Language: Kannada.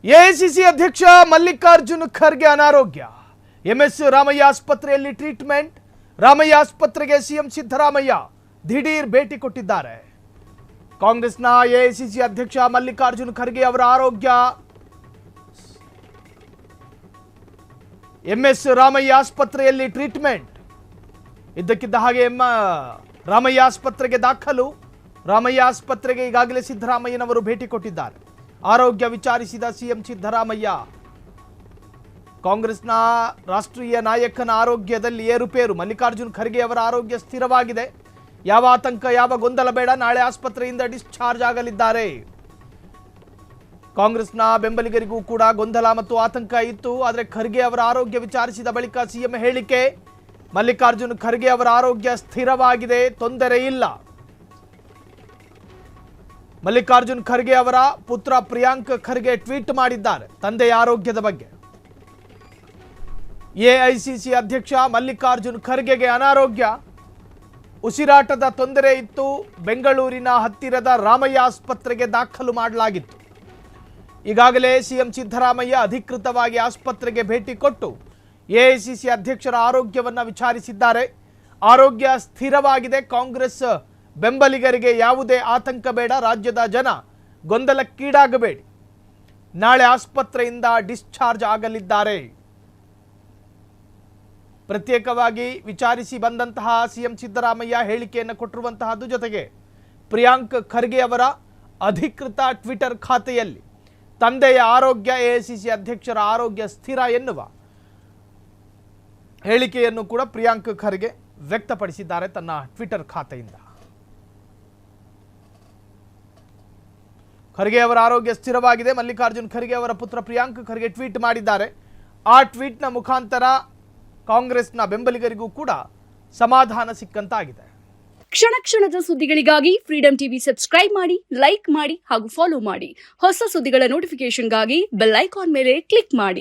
ಎಐಸಿಸಿ ಅಧ್ಯಕ್ಷ ಮಲ್ಲಿಕಾರ್ಜುನ್ ಖರ್ಗೆ ಅನಾರೋಗ್ಯ. ಎಂಎಸ್ ರಾಮಯ್ಯ ಆಸ್ಪತ್ರೆಯಲ್ಲಿ ಟ್ರೀಟ್ಮೆಂಟ್. ರಾಮಯ್ಯ ಆಸ್ಪತ್ರೆಗೆ ಸಿಎಂ ಸಿದ್ದರಾಮಯ್ಯ ದಿಢೀರ್ ಭೇಟಿ ಕೊಟ್ಟಿದ್ದಾರೆ. ಕಾಂಗ್ರೆಸ್ನ ಎಐಸಿಸಿ ಅಧ್ಯಕ್ಷ ಮಲ್ಲಿಕಾರ್ಜುನ್ ಖರ್ಗೆ ಅವರ ಆರೋಗ್ಯ. ಎಂಎಸ್ ರಾಮಯ್ಯ ಆಸ್ಪತ್ರೆಯಲ್ಲಿ ಟ್ರೀಟ್ಮೆಂಟ್. ಇದ್ದಕ್ಕಿದ್ದ ಹಾಗೆ ರಾಮಯ್ಯ ಆಸ್ಪತ್ರೆಗೆ ದಾಖಲು. ರಾಮಯ್ಯ ಆಸ್ಪತ್ರೆಗೆ ಈಗಾಗಲೇ ಸಿದ್ದರಾಮಯ್ಯನವರು ಭೇಟಿ ಕೊಟ್ಟಿದ್ದಾರೆ. ಆರೋಗ್ಯ ವಿಚಾರಿಸಿದ ಸಿಎಂ ಸಿದ್ದರಾಮಯ್ಯ. ಕಾಂಗ್ರೆಸ್ನ ರಾಷ್ಟ್ರೀಯ ನಾಯಕನ ಆರೋಗ್ಯದಲ್ಲಿ ಏರುಪೇರು. ಮಲ್ಲಿಕಾರ್ಜುನ್ ಖರ್ಗೆ ಅವರ ಆರೋಗ್ಯ ಸ್ಥಿರವಾಗಿದೆ. ಯಾವ ಆತಂಕ, ಯಾವ ಗೊಂದಲ ಬೇಡ. ನಾಳೆ ಆಸ್ಪತ್ರೆಯಿಂದ ಡಿಸ್ಚಾರ್ಜ್ ಆಗಲಿದ್ದಾರೆ. ಕಾಂಗ್ರೆಸ್ನ ಬೆಂಬಲಿಗರಿಗೂ ಕೂಡ ಗೊಂದಲ ಮತ್ತು ಆತಂಕ ಇತ್ತು. ಆದರೆ ಖರ್ಗೆ ಅವರ ಆರೋಗ್ಯ ವಿಚಾರಿಸಿದ ಬಳಿಕ ಸಿಎಂ ಹೇಳಿಕೆ. ಮಲ್ಲಿಕಾರ್ಜುನ್ ಖರ್ಗೆ ಅವರ ಆರೋಗ್ಯ ಸ್ಥಿರವಾಗಿದೆ, ತೊಂದರೆ ಇಲ್ಲ. ಮಲ್ಲಿಕಾರ್ಜುನ್ ಖರ್ಗೆ ಅವರ ಪುತ್ರ ಪ್ರಿಯಾಂಕ್ ಖರ್ಗೆ ಟ್ವೀಟ್ ಮಾಡಿದ್ದಾರೆ ತಂದೆಯ ಆರೋಗ್ಯದ ಬಗ್ಗೆ. ಎಐಸಿಸಿ ಅಧ್ಯಕ್ಷ ಮಲ್ಲಿಕಾರ್ಜುನ್ ಖರ್ಗೆಗೆ ಅನಾರೋಗ್ಯ. ಉಸಿರಾಟದ ತೊಂದರೆ ಇತ್ತು. ಬೆಂಗಳೂರಿನ ಹತ್ತಿರದ ರಾಮಯ್ಯ ಆಸ್ಪತ್ರೆಗೆ ದಾಖಲು ಮಾಡಲಾಗಿತ್ತು. ಈಗಾಗಲೇ ಸಿಎಂ ಸಿದ್ದರಾಮಯ್ಯ ಅಧಿಕೃತವಾಗಿ ಆಸ್ಪತ್ರೆಗೆ ಭೇಟಿ ಕೊಟ್ಟು ಎಐಸಿಸಿ ಅಧ್ಯಕ್ಷರ ಆರೋಗ್ಯವನ್ನು ವಿಚಾರಿಸಿದ್ದಾರೆ. ಆರೋಗ್ಯ ಸ್ಥಿರವಾಗಿದೆ. ಕಾಂಗ್ರೆಸ್ ಬೆಂಬಲಿಗರಿಗೆ ಯಾವುದೇ ಆತಂಕ ಬೇಡ. ರಾಜ್ಯದ ಜನ ಗೊಂದಲಕ್ಕೀಡಾಗಬೇಡಿ. ನಾಳೆ ಆಸ್ಪತ್ರೆಯಿಂದ ಡಿಸ್ಚಾರ್ಜ್ ಆಗಲಿದ್ದಾರೆ. ಪ್ರತ್ಯೇಕವಾಗಿ ವಿಚಾರಿಸಿ ಬಂದಂತಹ ಸಿಎಂ ಸಿದ್ದರಾಮಯ್ಯ ಹೇಳಿಕೆಯನ್ನು ಕೊಟ್ಟಿರುವಂತಹದ್ದು. ಜೊತೆಗೆ ಪ್ರಿಯಾಂಕ್ ಖರ್ಗೆ ಅವರ ಅಧಿಕೃತ ಟ್ವಿಟರ್ ಖಾತೆಯಲ್ಲಿ ತಂದೆಯ ಆರೋಗ್ಯ, ಎಐಸಿಸಿ ಅಧ್ಯಕ್ಷರ ಆರೋಗ್ಯ ಸ್ಥಿರ ಎನ್ನುವ ಹೇಳಿಕೆಯನ್ನು ಕೂಡ ಪ್ರಿಯಾಂಕ್ ಖರ್ಗೆ ವ್ಯಕ್ತಪಡಿಸಿದ್ದಾರೆ ತನ್ನ ಟ್ವಿಟರ್ ಖಾತೆಯಿಂದ. ಖರ್ಗೆ ಅವರ ಆರೋಗ್ಯ ಸ್ಥಿರವಾಗಿದೆ. ಮಲ್ಲಿಕಾರ್ಜುನ್ ಖರ್ಗೆ ಅವರ ಪುತ್ರ ಪ್ರಿಯಾಂಕ್ ಖರ್ಗೆ ಟ್ವೀಟ್ ಮಾಡಿದ್ದಾರೆ. ಆ ಟ್ವೀಟ್ನ ಮುಖಾಂತರ ಕಾಂಗ್ರೆಸ್ನ ಬೆಂಬಲಿಗರಿಗೂ ಕೂಡ ಸಮಾಧಾನ ಸಿಕ್ಕಂತಾಗಿದೆ. ಕ್ಷಣ ಕ್ಷಣದ ಸುದ್ದಿಗಳಿಗಾಗಿ ಫ್ರೀಡಂ ಟಿವಿ ಸಬ್ಸ್ಕ್ರೈಬ್ ಮಾಡಿ, ಲೈಕ್ ಮಾಡಿ ಹಾಗೂ ಫಾಲೋ ಮಾಡಿ. ಹೊಸ ಸುದ್ದಿಗಳ ನೋಟಿಫಿಕೇಶನ್ಗಾಗಿ ಬೆಲ್ ಐಕಾನ್ ಮೇಲೆ ಕ್ಲಿಕ್ ಮಾಡಿ.